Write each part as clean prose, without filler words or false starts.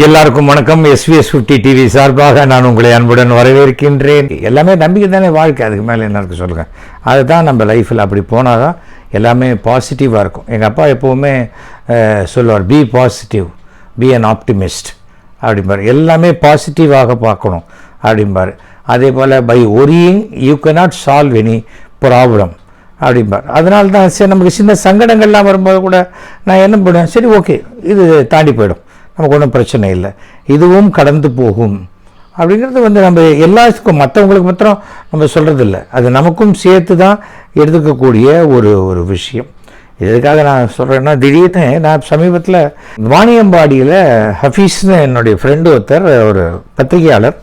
எல்லாருக்கும் வணக்கம். SVS50 TV சார்பாக நான் உங்களை அன்புடன் வரவேற்கின்றேன். எல்லாமே நம்பிக்கை தானே வாழ்க்கை, அதுக்கு மேலே என்ன இருக்கு சொல்லுங்கள். அதுதான் நம்ம லைஃப்பில் அப்படி போனால் தான் எல்லாமே பாசிட்டிவாக இருக்கும். எங்கள் அப்பா எப்போவுமே சொல்லுவார், be positive, be an optimist அப்படிம்பார். எல்லாமே பாசிட்டிவாக பார்க்கணும் அப்படிம்பார். அதே போல் by worrying you cannot solve any problem அப்படிம்பார். அதனால தான் சரி, நமக்கு சின்ன சங்கடங்கள்லாம் வரும்போது கூட நான் என்ன பண்ணுவேன், சரி ஓகே இது தாண்டி போயிடும், நமக்கு ஒன்றும் பிரச்சனை இல்லை, இதுவும் கடந்து போகும் அப்படிங்கிறது நம்ம எல்லாத்துக்கும் மற்றவங்களுக்கு மாத்திரம் நம்ம சொல்கிறது இல்லை, அது நமக்கும் சேர்த்து தான் எடுத்துக்கக்கூடிய ஒரு விஷயம். இதுக்காக நான் சொல்கிறேன்னா, திடீர்னு நான் சமீபத்தில் வாணியம்பாடியில் ஹஃபீஸ்னு என்னுடைய ஃப்ரெண்டு ஒருத்தர், ஒரு பத்திரிகையாளர்,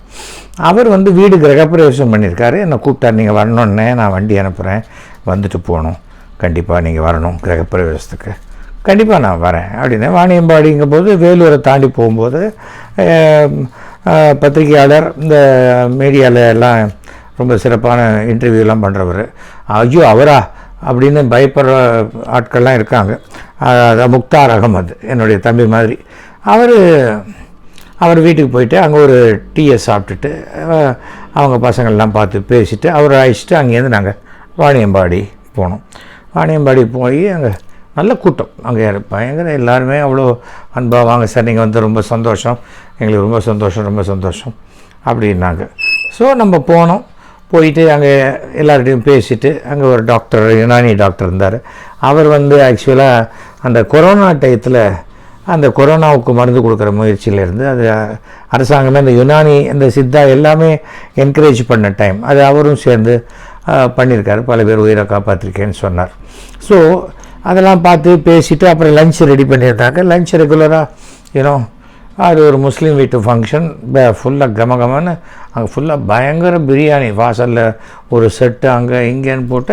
அவர் வீடு கிரகப்பிரவேசம் பண்ணியிருக்காரு. என்னை கூப்பிட்டார், நீங்கள் வரணுன்னே நான் வண்டி அனுப்புகிறேன், வந்துட்டு போகணும், கண்டிப்பாக நீங்கள் வரணும் கிரகப்பிரவேசத்துக்கு. கண்டிப்பாக நான் வரேன் அப்படின்னு. வாணியம்பாடிங்கும் போது வேலூரை தாண்டி போகும்போது பத்திரிகையாளர், இந்த மீடியாவில் எல்லாம் ரொம்ப சிறப்பான இன்டர்வியூலாம் பண்ணுறவர். ஐயோ அவரா அப்படின்னு பயப்படுற ஆட்கள்லாம் இருக்காங்க. முக்தார் அகமது என்னுடைய தம்பி மாதிரி. அவர் வீட்டுக்கு போயிட்டு அங்கே ஒரு டீயை சாப்பிட்டுட்டு அவங்க பசங்கள்லாம் பார்த்து பேசிவிட்டு அவரை அழைச்சிட்டு அங்கேருந்து நாங்கள் வாணியம்பாடி போனோம். வாணியம்பாடி போய் அங்கே நல்ல கூட்டம், அங்கே பயங்கர எல்லாருமே அவ்வளோ அன்பாக, வாங்க சார் நீங்கள் ரொம்ப சந்தோஷம், எங்களுக்கு ரொம்ப சந்தோஷம் ரொம்ப சந்தோஷம் அப்படின்னாங்க. ஸோ நம்ம போனோம். போயிட்டு அங்கே எல்லார்கிட்டையும் பேசிவிட்டு அங்கே ஒரு டாக்டர், யுனானி டாக்டர் இருந்தார். அவர் ஆக்சுவலாக அந்த கொரோனா டயத்தில் அந்த கொரோனாவுக்கு மருந்து கொடுக்குற முயற்சியில் இருந்து, அது அரசாங்கமே அந்த யுனானி அந்த சித்தா எல்லாமே என்கரேஜ் பண்ண டைம், அது அவரும் சேர்ந்து பண்ணியிருக்காரு. பல பேர் உயிரை காப்பாற்றிருக்கேன்னு சொன்னார். ஸோ அதெல்லாம் பார்த்து பேசிவிட்டு அப்புறம் லஞ்ச் ரெடி பண்ணியிருந்தாங்க. லஞ்ச் ரெகுலராக அது ஒரு முஸ்லீம் வீட்டு ஃபங்க்ஷன், ஃபுல்லாக கமகமன்னு அங்கே ஃபுல்லாக பயங்கர பிரியாணி, வாசலில் ஒரு செட்டு அங்கே இங்கேன்னு போட்டு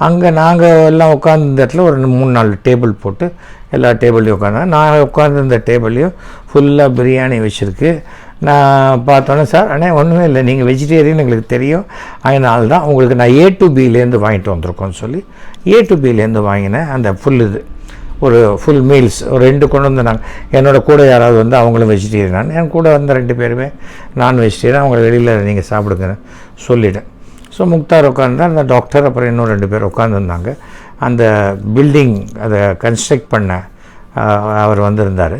அங்கே நாங்கள் எல்லாம் உட்காந்துருந்த இடத்துல ஒரு 3-4 டேபிள் போட்டு எல்லா டேபிள்லையும் உட்காந்தேன். நான் உட்காந்துருந்த டேபிள்லையும் ஃபுல்லாக பிரியாணி வச்சுருக்கு. நான் பார்த்தோன்னே, சார் அண்ணே ஒன்றுமே இல்லை, நீங்கள் வெஜிடேரியன் எங்களுக்கு தெரியும், அதனால தான் உங்களுக்கு நான் A to Bலேருந்து வாங்கிட்டு வந்திருக்கோன்னு சொல்லி A to Bலேருந்து வாங்கினேன். அந்த ஒரு ஃபுல் மீல்ஸ் ஒரு 2 கொண்டு வந்தாங்க. என்னோடய கூட யாராவது அவங்களும் வெஜிடேரியன், என் கூட வந்த 2 பேருமே நான் வெஜிடேரியன், அவங்கள வெளியில் நீங்கள் சாப்பிடுங்கன்னு சொல்லிட்டேன். ஸோ முக்தார் உட்காந்துருந்தார், அந்த டாக்டர், அப்புறம் இன்னும் 2 பேர் உட்காந்துருந்தாங்க. அந்த பில்டிங் அதை கன்ஸ்ட்ரக்ட் பண்ண அவர் வந்திருந்தார்.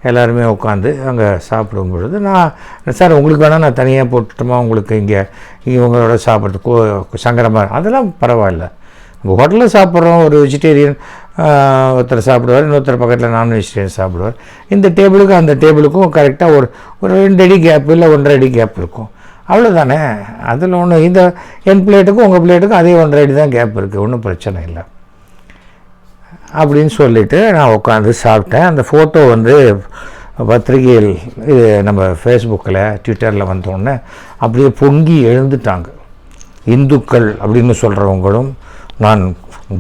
எல்லாருமே உட்காந்து அங்கே சாப்பிடும் பொழுது நான், சார் உங்களுக்கு வேணால் நான் தனியாக போட்டுட்டோமா, உங்களுக்கு இங்கே இவங்களோட சாப்பிட்றதுக்கு சங்கரமாக, அதெல்லாம் பரவாயில்ல, நம்ம ஹோட்டலில் சாப்பிட்றோம், ஒரு வெஜிடேரியன் ஒருத்தர் சாப்பிடுவார், இன்னொருத்தர் பக்கத்தில் நான் வெஜிடேரியன் சாப்பிடுவார். இந்த டேபிளுக்கும் அந்த டேபிளுக்கும் கரெக்டாக ஒரு 2 அடி கேப் இல்லை 1.5 அடி கேப் இருக்கும், அவ்வளோதானே. அதில் ஒன்று, இந்த என் பிளேட்டுக்கும் உங்கள் பிளேட்டுக்கும் அதே 1.5 அடி தான் கேப் இருக்குது, ஒன்றும் பிரச்சனை இல்லை அப்படின்னு சொல்லிவிட்டு நான் உட்காந்து சாப்பிட்டேன். அந்த ஃபோட்டோ பத்திரிகையில், இது நம்ம ஃபேஸ்புக்கில் ட்விட்டரில் வந்தோடனே அப்படியே பொங்கி எழுந்துட்டாங்க. இந்துக்கள் அப்படின்னு சொல்கிறவங்களும், நான்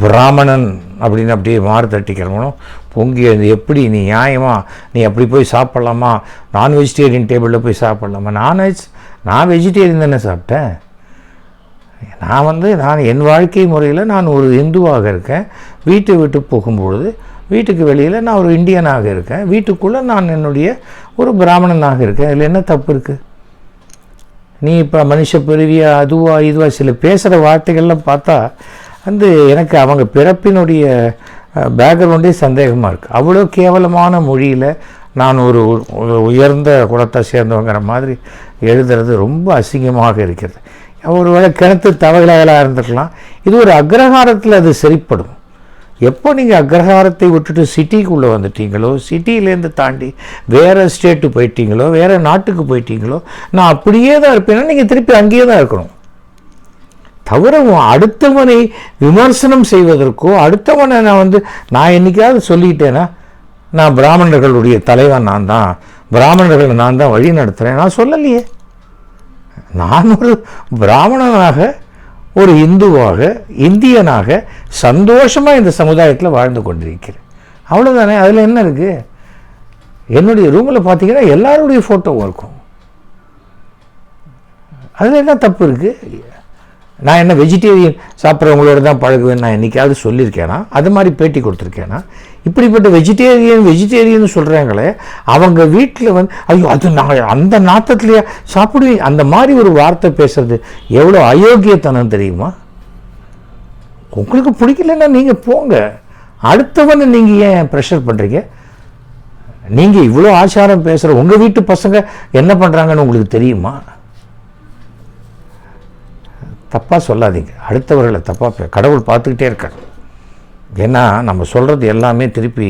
பிராமணன் அப்படின்னு அப்படியே மாறு தட்டிக்கிறவங்களும் பொங்கி எழுந்து, எப்படி நீ நியாயமா, நீ அப்படி போய் சாப்பிட்லாமா, நான் வெஜிடேரியன் டேபிளில் போய் சாப்பிட்லாமா, நான் வெஜிடேரியன் தானே சாப்பிட்டேன். நான் என் வாழ்க்கை முறையில் நான் ஒரு இந்துவாக இருக்கேன், வீட்டை விட்டு போகும்பொழுது வீட்டுக்கு வெளியில் நான் ஒரு இந்தியனாக இருக்கேன், வீட்டுக்குள்ளே நான் என்னுடைய ஒரு பிராமணனாக இருக்கேன், இதில் என்ன தப்பு இருக்குது? நீ இப்போ மனுஷ பிறவியா இதுவா சில பேசுகிற வார்த்தைகள்லாம் பார்த்தா எனக்கு அவங்க பிறப்பினுடைய பேக்ரவுண்டே சந்தேகமாக இருக்குது. அவ்வளோ கேவலமான மொழியில் நான் ஒரு உயர்ந்த குலத்தை சேர்ந்தவங்கிற மாதிரி எழுதுறது ரொம்ப அசிங்கமாக இருக்கிறது. ஒருவேளை கிணத்து தவகலாக இருந்துக்கலாம். இது ஒரு அக்ரஹாரத்தில் அது சரிப்படும். எப்போ நீங்கள் அக்ரஹாரத்தை விட்டுட்டு சிட்டிக்குள்ளே வந்துட்டீங்களோ, சிட்டியிலேருந்து தாண்டி வேறு ஸ்டேட்டு போயிட்டீங்களோ, வேறு நாட்டுக்கு போயிட்டீங்களோ, நான் அப்படியே தான் இருப்பேன்னா நீங்கள் திருப்பி அங்கேயே தான் இருக்கணும். தவிர அடுத்தவனை விமர்சனம் செய்வதற்கோ, அடுத்தவனை நான் என்றைக்காவது சொல்லிக்கிட்டேன்னா, நான் பிராமணர்களுடைய தலைவன், நான் தான் பிராமணர்கள், நான் தான் வழி நடத்துகிறேன், நான் சொல்லலையே. நான் ஒரு பிராமணனாக, ஒரு இந்துவாக, இந்தியனாக சந்தோஷமாக இந்த சமுதாயத்தில் வாழ்ந்து கொண்டிருக்கிறேன், அவ்வளோதானே. அதில் என்ன இருக்குது? என்னுடைய ரூமில் பார்த்தீங்கன்னா எல்லாருடைய ஃபோட்டோவும் இருக்கும், அதில் என்ன தப்பு இருக்குது? நான் என்ன வெஜிடேரியன் சாப்பிட்றவங்களோட தான் பழகுவேன் நான் என்றைக்காவது சொல்லியிருக்கேனா? அது மாதிரி பேட்டி கொடுத்துருக்கேனா? இப்படிப்பட்ட வெஜிடேரியன் சொல்கிறாங்களே, அவங்க வீட்டில் வந்து ஐயோ அது நான் அந்த நாட்டத்துலையே சாப்பிடுவேன், அந்த மாதிரி ஒரு வார்த்தை பேசுறது எவ்வளோ அயோக்கியத்தனம் தெரியுமா? உங்களுக்கு பிடிக்கலன்னா நீங்கள் போங்க, அடுத்தவனை நீங்கள் ஏன் ப்ரெஷர் பண்ணுறீங்க? நீங்கள் இவ்வளோ ஆச்சாரம் பேசுகிற உங்கள் வீட்டு பசங்க என்ன பண்ணுறாங்கன்னு உங்களுக்கு தெரியுமா? தப்பாக சொல்லாதீங்க, அடுத்தவர்களை தப்பாக கடவுள் பார்த்துக்கிட்டே இருக்கார். ஏன்னா நம்ம சொல்கிறது எல்லாமே திருப்பி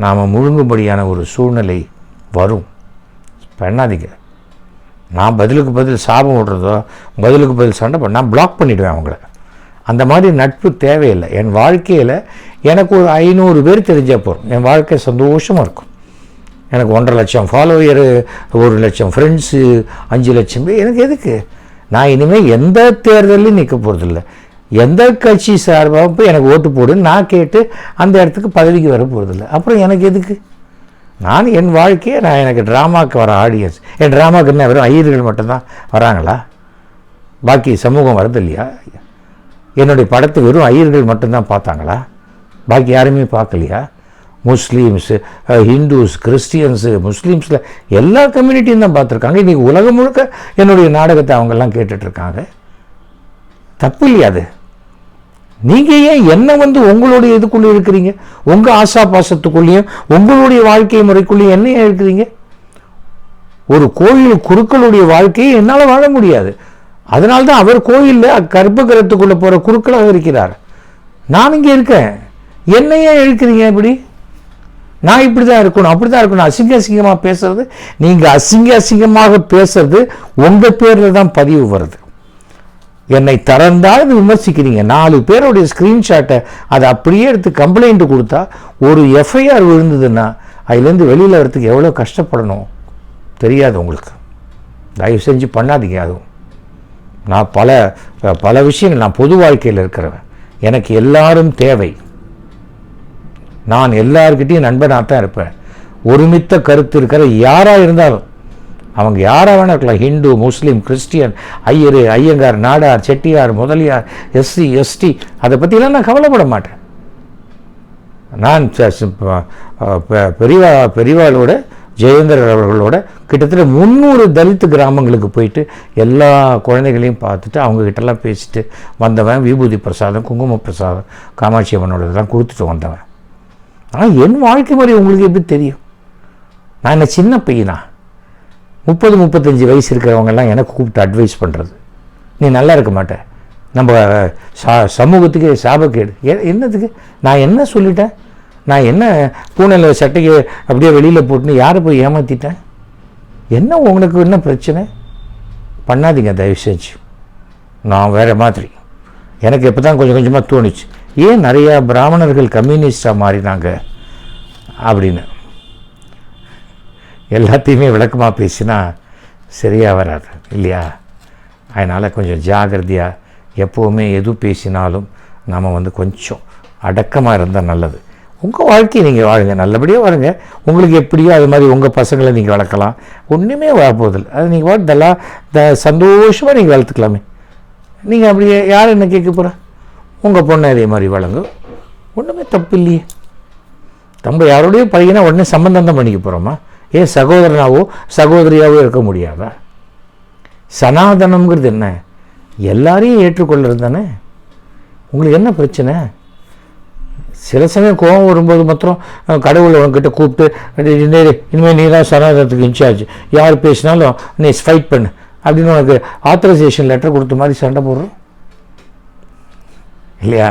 நாம் முழுங்கும்படியான ஒரு சூழ்நிலை வரும். பண்ணாதீங்க. நான் பதிலுக்கு பதில் சாபம் விடுறதோ பதிலுக்கு பதில் சண்டை நான் பிளாக் பண்ணிவிடுவேன் அவங்கள. அந்த மாதிரி நட்பு தேவையில்லை. என் வாழ்க்கையில் எனக்கு ஒரு 500 பேர் தெரிஞ்சால் போகிறோம், என் வாழ்க்கை சந்தோஷமாக இருக்கும். எனக்கு 1.5 லட்சம் ஃபாலோயரு, 1 லட்சம் ஃப்ரெண்ட்ஸு, 5 லட்சம் பேர் எனக்கு எதுக்கு? நான் இனிமேல் எந்த தேர்தலையும் நிற்க போகிறதில்ல. எந்த கட்சி சார்பாக போய் எனக்கு ஓட்டு போடுன்னு நான் கேட்டு அந்த இடத்துக்கு பதவிக்கு வர போகிறதில்ல. அப்புறம் எனக்கு எதுக்கு? நான் என் வாழ்க்கையை எனக்கு ட்ராமாவுக்கு வர ஆடியன்ஸ், என் ட்ராமாவுக்கு என்ன வெறும் ஐயர்கள் மட்டும்தான் வராங்களா? பாக்கி சமூகம் வரது இல்லையா? என்னுடைய படத்தை வெறும் ஐயர்கள் மட்டும்தான் பார்த்தாங்களா? பாக்கி யாருமே பார்க்கலையா? முஸ்லீம்ஸு, ஹிந்துஸ், கிறிஸ்டியன்ஸு, முஸ்லீம்ஸில் எல்லா கம்யூனிட்டியும் தான் பார்த்துருக்காங்க. இன்றைக்கி உலகம் முழுக்க என்னுடைய நாடகத்தை அவங்கெல்லாம் கேட்டுட்ருக்காங்க. தப்பு இல்லையா அது? நீங்கள் ஏன் என்ன வந்து உங்களுடைய இதுக்குள்ளே இருக்கிறீங்க? உங்கள் ஆசா பாசத்துக்குள்ளேயும் உங்களுடைய வாழ்க்கை முறைக்குள்ளேயும் என்ன இருக்கிறீங்க? ஒரு கோயில் குருக்களுடைய வாழ்க்கையை என்னால் வாழ முடியாது. அதனால்தான் அவர் கோயிலில் கர்ப்பகிரகத்துக்குள்ளே போகிற குருக்களாக இருக்கிறார். நான் இங்கே இருக்கேன், என்னையே இழுக்கிறீங்க? இப்படி நான் இப்படி தான் இருக்கணும், அப்படி தான் இருக்கணும், அசிங்கமாக பேசுறது. நீங்கள் அசிங்கமாக பேசுறது உங்கள் பேரில் தான் பதிவு வருது. என்னை திறந்தாலும் விமர்சிக்கிறீங்க. 4 பேருடைய ஸ்க்ரீன்ஷாட்டை அதை அப்படியே எடுத்து கம்ப்ளைண்ட் கொடுத்தா ஒரு எஃப்ஐஆர் விழுந்ததுன்னா அதுலேருந்து வெளியில் வரத்துக்கு எவ்வளோ கஷ்டப்படணும் தெரியாது உங்களுக்கு. தயவு செஞ்சு பண்ணாதீங்க. அதுவும் நான் பல விஷயங்கள், நான் பொது வாழ்க்கையில் இருக்கிறவன், எனக்கு எல்லாரும் தேவை. நான் எல்லார்கிட்டையும் நண்பனாக தான் இருப்பேன். ஒருமித்த கருத்து இருக்கிற யாராக இருந்தாலும், அவங்க யாராக வேணா இருக்கலாம், Hindu, Muslim, Christian, Iyengar, Nadar, Chettiar, Mudaliar, SC, ST, அதை பற்றிலாம் நான் கவலைப்பட மாட்டேன். நான் பெரியவாளோட ஜெயேந்திரர் அவர்களோட கிட்டத்தட்ட 300 தலித்து கிராமங்களுக்கு போயிட்டு எல்லா குழந்தைகளையும் பார்த்துட்டு அவங்கக்கிட்டலாம் பேசிட்டு வந்தவன். விபூதி பிரசாதம், குங்கும பிரசாதம், காமாட்சி அம்மனோட இதெல்லாம் கொடுத்துட்டு வந்தவன். ஆனால் என் வாழ்க்கை முறை உங்களுக்கு எப்படி தெரியும்? நான் என்ன சின்ன பையனா? 30-35 வயசு இருக்கிறவங்கெல்லாம் எனக்கு கூப்பிட்டு அட்வைஸ் பண்ணுறது, நீ நல்லா இருக்க மாட்டேன், நம்ம சமூகத்துக்கு சாபக்கேடு. என்னதுக்கு? நான் என்ன சொல்லிட்டேன்? நான் என்ன பூனையில் சட்டைக்கு அப்படியே வெளியில் போட்டுன்னு யாரை போய் ஏமாற்றிட்டேன்? என்ன உங்களுக்கு என்ன பிரச்சனை? பண்ணாதீங்க தயவு செஞ்சு. நான் வேறு மாதிரி. எனக்கு எப்போ தான் கொஞ்சம் கொஞ்சமாக தோணுச்சு, ஏன் நிறையா பிராமணர்கள் கம்யூனிஸ்டாக மாறினாங்க அப்படின்னு. எல்லாத்தையுமே விளக்கமாக பேசினா சரியாக வராது இல்லையா? அதனால் கொஞ்சம் ஜாகிரதையாக எப்போவுமே எது பேசினாலும் நம்ம வந்து கொஞ்சம் அடக்கமாக இருந்தால் நல்லது. உங்கள் வாழ்க்கையை நீங்கள் வாழுங்க, நல்லபடியாக வாழுங்க. உங்களுக்கு எப்படியோ அது மாதிரி உங்கள் பசங்களை நீங்கள் வளர்க்கலாம். ஒன்றுமே வரப்போதில்லை. அது நீங்கள் வாழ்ந்தெல்லாம் சந்தோஷமாக நீங்கள் வளர்த்துக்கலாமே. நீங்கள் அப்படியே யார் என்ன கேட்க போகிற? உங்கள் பொண்ணை அதே மாதிரி வளங்க, ஒன்றுமே தப்பு இல்லையே. நம்ம யாரோடையும் பழகினா உடனே சம்பந்தம் தான் பண்ணிக்க போகிறோமா? ஏன் சகோதரனாவோ சகோதரியாவோ இருக்க முடியாதா? சனாதனம்ங்கிறது என்ன? எல்லாரையும் ஏற்றுக்கொள்கிறது தானே. உங்களுக்கு என்ன பிரச்சனை? சில சமயம் கோபம் வரும்போது மாத்திரம் கடவுளை உங்ககிட்ட கூப்பிட்டு இனிமேல் நீ தான் சனாதனத்துக்கு இன்சார்ஜ், யார் பேசினாலும் நீ ஃபைட் பண்ணு அப்படின்னு உனக்கு ஆத்தரைசேஷன் லெட்டர் கொடுத்த மாதிரி சண்டை போடுறோம் இல்லையா?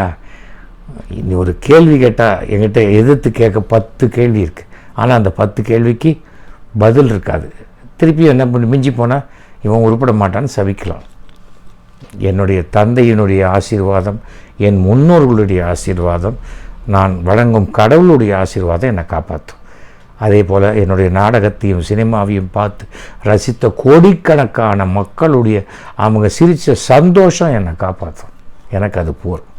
இனி ஒரு கேள்வி கேட்டால் என்கிட்ட எதிர்த்து கேட்க 10 கேள்வி இருக்குது. ஆனால் அந்த 10 கேள்விக்கு பதில் இருக்காது. திருப்பி என்ன பண்ணி மிஞ்சி போனால் இவன் உருப்பட மாட்டான்னு சபிக்கலாம். என்னுடைய தந்தையினுடைய ஆசீர்வாதம், என் முன்னோர்களுடைய ஆசீர்வாதம், நான் வழங்கும் கடவுளுடைய ஆசீர்வாதம் என்னை காப்பாற்றும். அதே போல் என்னுடைய நாடகத்தையும் சினிமாவையும் பார்த்து ரசித்த கோடிக்கணக்கான மக்களுடைய அவங்க சிரித்த சந்தோஷம் என்னை காப்பாற்றும். எனக்கு அது போதும்.